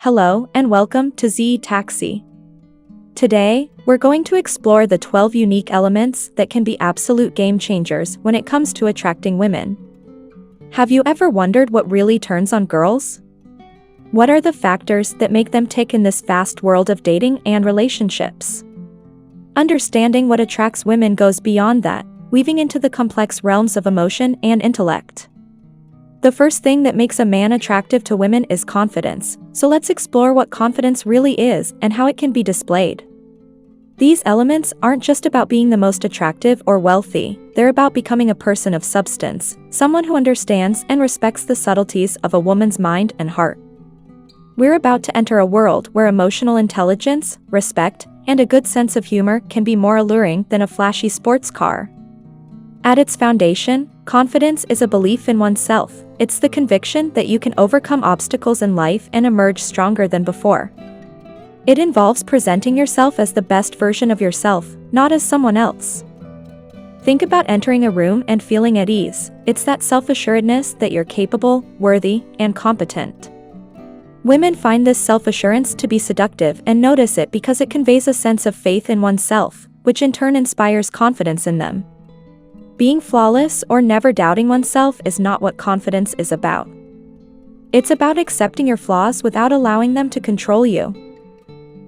Hello and welcome to Z Taxi. Today, we're going to explore the 12 unique elements that can be absolute game changers when it comes to attracting women. Have you ever wondered what really turns on girls? What are the factors that make them tick in this fast world of dating and relationships? Understanding what attracts women goes beyond that, weaving into the complex realms of emotion and intellect. The first thing that makes a man attractive to women is confidence, so let's explore what confidence really is and how it can be displayed. These elements aren't just about being the most attractive or wealthy, they're about becoming a person of substance, someone who understands and respects the subtleties of a woman's mind and heart. We're about to enter a world where emotional intelligence, respect, and a good sense of humor can be more alluring than a flashy sports car. At its foundation, confidence is a belief in oneself. It's the conviction that you can overcome obstacles in life and emerge stronger than before. It involves presenting yourself as the best version of yourself, not as someone else. Think about entering a room and feeling at ease. It's that self-assuredness that you're capable, worthy, and competent. Women find this self-assurance to be seductive and notice it because it conveys a sense of faith in oneself, which in turn inspires confidence in them. Being flawless or never doubting oneself is not what confidence is about. It's about accepting your flaws without allowing them to control you.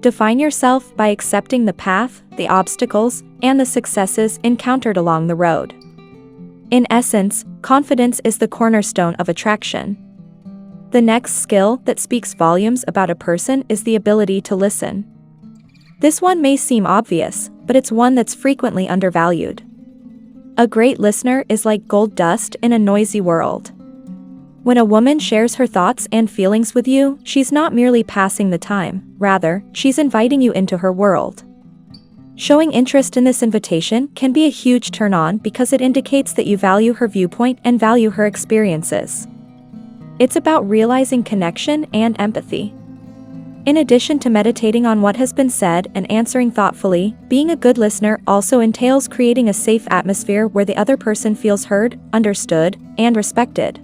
Define yourself by accepting the path, the obstacles, and the successes encountered along the road. In essence, confidence is the cornerstone of attraction. The next skill that speaks volumes about a person is the ability to listen. This one may seem obvious, but it's one that's frequently undervalued. A great listener is like gold dust in a noisy world. When a woman shares her thoughts and feelings with you, she's not merely passing the time, rather, she's inviting you into her world. Showing interest in this invitation can be a huge turn-on because it indicates that you value her viewpoint and value her experiences. It's about realizing connection and empathy. In addition to meditating on what has been said and answering thoughtfully, being a good listener also entails creating a safe atmosphere where the other person feels heard, understood, and respected.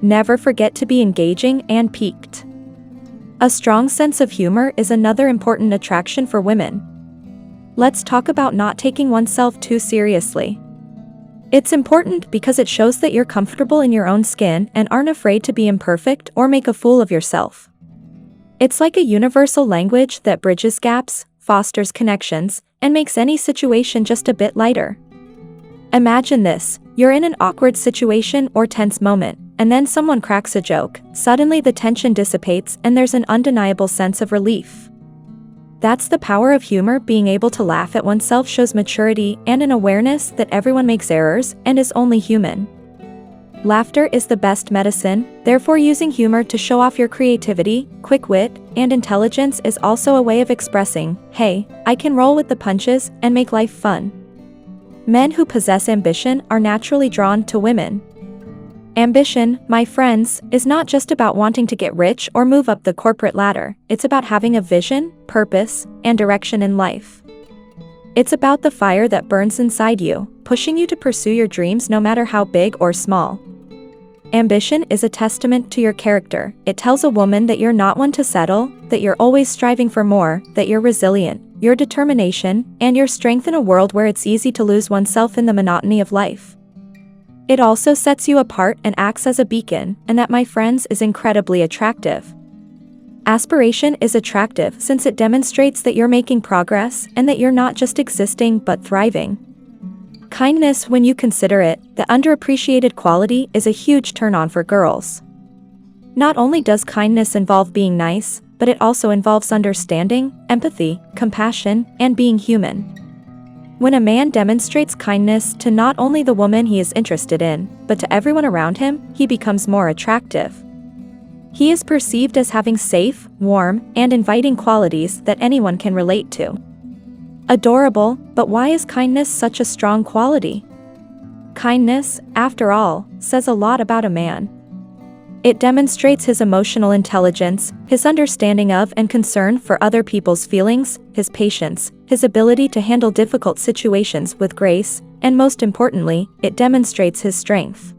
Never forget to be engaging and piqued. A strong sense of humor is another important attraction for women. Let's talk about not taking oneself too seriously. It's important because it shows that you're comfortable in your own skin and aren't afraid to be imperfect or make a fool of yourself. It's like a universal language that bridges gaps, fosters connections, and makes any situation just a bit lighter. Imagine this, you're in an awkward situation or tense moment, and then someone cracks a joke. Suddenly the tension dissipates and there's an undeniable sense of relief. That's the power of humor. Being able to laugh at oneself shows maturity and an awareness that everyone makes errors and is only human. Laughter is the best medicine, therefore using humor to show off your creativity, quick wit, and intelligence is also a way of expressing, hey, I can roll with the punches and make life fun. Men who possess ambition are naturally drawn to women. Ambition, my friends, is not just about wanting to get rich or move up the corporate ladder, it's about having a vision, purpose, and direction in life. It's about the fire that burns inside you, pushing you to pursue your dreams no matter how big or small. Ambition is a testament to your character. It tells a woman that you're not one to settle, that you're always striving for more, that you're resilient, your determination, and your strength in a world where it's easy to lose oneself in the monotony of life. It also sets you apart and acts as a beacon, and that, my friends, is incredibly attractive. Aspiration is attractive since it demonstrates that you're making progress and that you're not just existing but thriving. Kindness, when you consider it, the underappreciated quality, is a huge turn-on for girls. Not only does kindness involve being nice, but it also involves understanding, empathy, compassion, and being human. When a man demonstrates kindness to not only the woman he is interested in, but to everyone around him, he becomes more attractive. He is perceived as having safe, warm, and inviting qualities that anyone can relate to. Adorable, but why is kindness such a strong quality? Kindness, after all, says a lot about a man. It demonstrates his emotional intelligence, his understanding of and concern for other people's feelings, his patience, his ability to handle difficult situations with grace, and most importantly, it demonstrates his strength.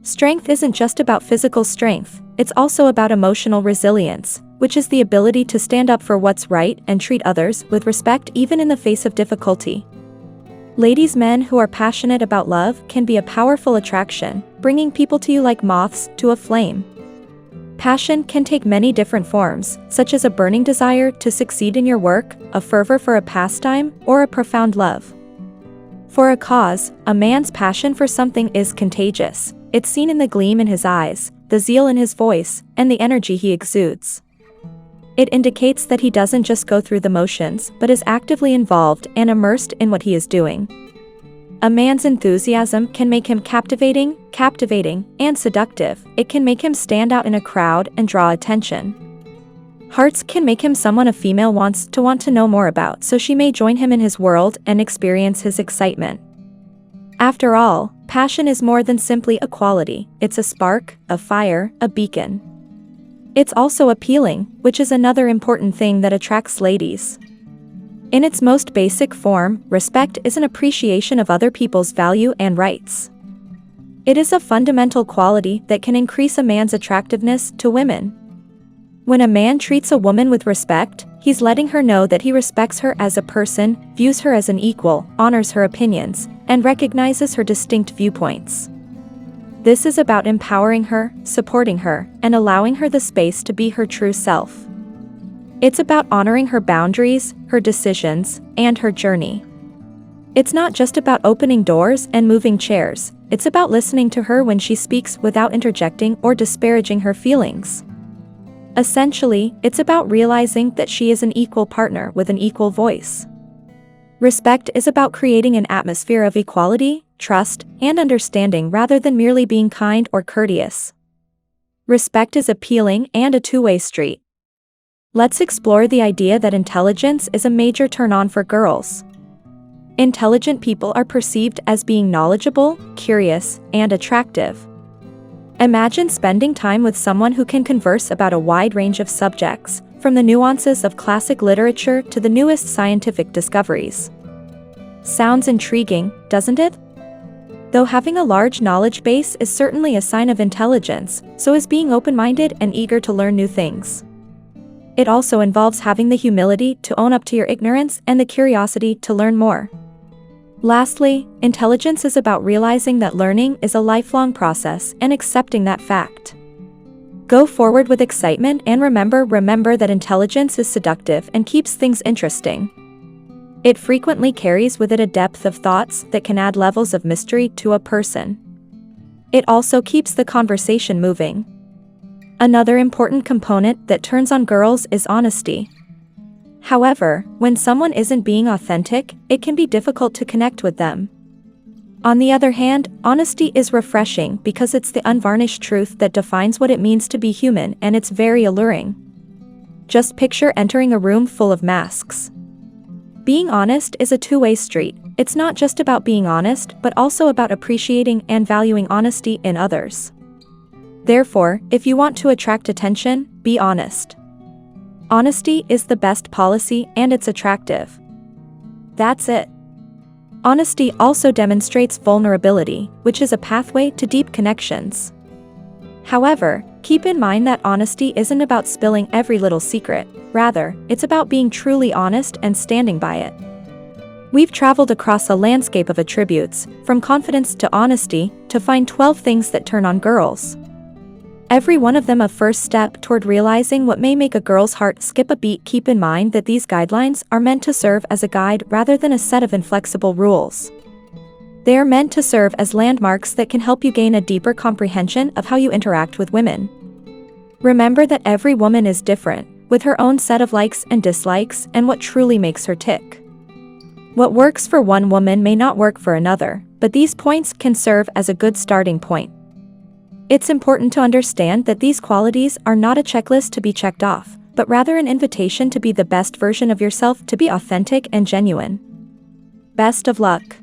Strength isn't just about physical strength, it's also about emotional resilience, which is the ability to stand up for what's right and treat others with respect even in the face of difficulty. Ladies, men who are passionate about love can be a powerful attraction, bringing people to you like moths to a flame. Passion can take many different forms, such as a burning desire to succeed in your work, a fervor for a pastime, or a profound love for a cause. A man's passion for something is contagious. It's seen in the gleam in his eyes, the zeal in his voice, and the energy he exudes. It indicates that he doesn't just go through the motions, but is actively involved and immersed in what he is doing. A man's enthusiasm can make him captivating, and seductive. It can make him stand out in a crowd and draw attention. Hearts can make him someone a female wants to know more about, so she may join him in his world and experience his excitement. After all, passion is more than simply a quality. It's a spark, a fire, a beacon. It's also appealing, which is another important thing that attracts ladies. In its most basic form, respect is an appreciation of other people's value and rights. It is a fundamental quality that can increase a man's attractiveness to women. When a man treats a woman with respect, he's letting her know that he respects her as a person, views her as an equal, honors her opinions, and recognizes her distinct viewpoints. This is about empowering her, supporting her, and allowing her the space to be her true self. It's about honoring her boundaries, her decisions, and her journey. It's not just about opening doors and moving chairs, it's about listening to her when she speaks without interjecting or disparaging her feelings. Essentially, it's about realizing that she is an equal partner with an equal voice. Respect is about creating an atmosphere of equality, trust, and understanding rather than merely being kind or courteous. Respect is appealing and a two-way street. Let's explore the idea that intelligence is a major turn-on for girls. Intelligent people are perceived as being knowledgeable, curious, and attractive. Imagine spending time with someone who can converse about a wide range of subjects, from the nuances of classic literature to the newest scientific discoveries. Sounds intriguing, doesn't it? Though having a large knowledge base is certainly a sign of intelligence, so is being open-minded and eager to learn new things. It also involves having the humility to own up to your ignorance and the curiosity to learn more. Lastly, intelligence is about realizing that learning is a lifelong process and accepting that fact. Go forward with excitement and remember that intelligence is seductive and keeps things interesting. It frequently carries with it a depth of thoughts that can add levels of mystery to a person. It also keeps the conversation moving. Another important component that turns on girls is honesty. However, when someone isn't being authentic, it can be difficult to connect with them. On the other hand, honesty is refreshing because it's the unvarnished truth that defines what it means to be human, and it's very alluring. Just picture entering a room full of masks. Being honest is a two-way street. It's not just about being honest, but also about appreciating and valuing honesty in others. Therefore, if you want to attract attention, be honest. Honesty is the best policy and it's attractive. That's it. Honesty also demonstrates vulnerability, which is a pathway to deep connections. However, keep in mind that honesty isn't about spilling every little secret. Rather, it's about being truly honest and standing by it. We've traveled across a landscape of attributes, from confidence to honesty, to find 12 things that turn on girls. Every one of them a first step toward realizing what may make a girl's heart skip a beat. Keep in mind that these guidelines are meant to serve as a guide rather than a set of inflexible rules. They are meant to serve as landmarks that can help you gain a deeper comprehension of how you interact with women. Remember that every woman is different, with her own set of likes and dislikes and what truly makes her tick. What works for one woman may not work for another, but these points can serve as a good starting point. It's important to understand that these qualities are not a checklist to be checked off, but rather an invitation to be the best version of yourself, to be authentic and genuine. Best of luck.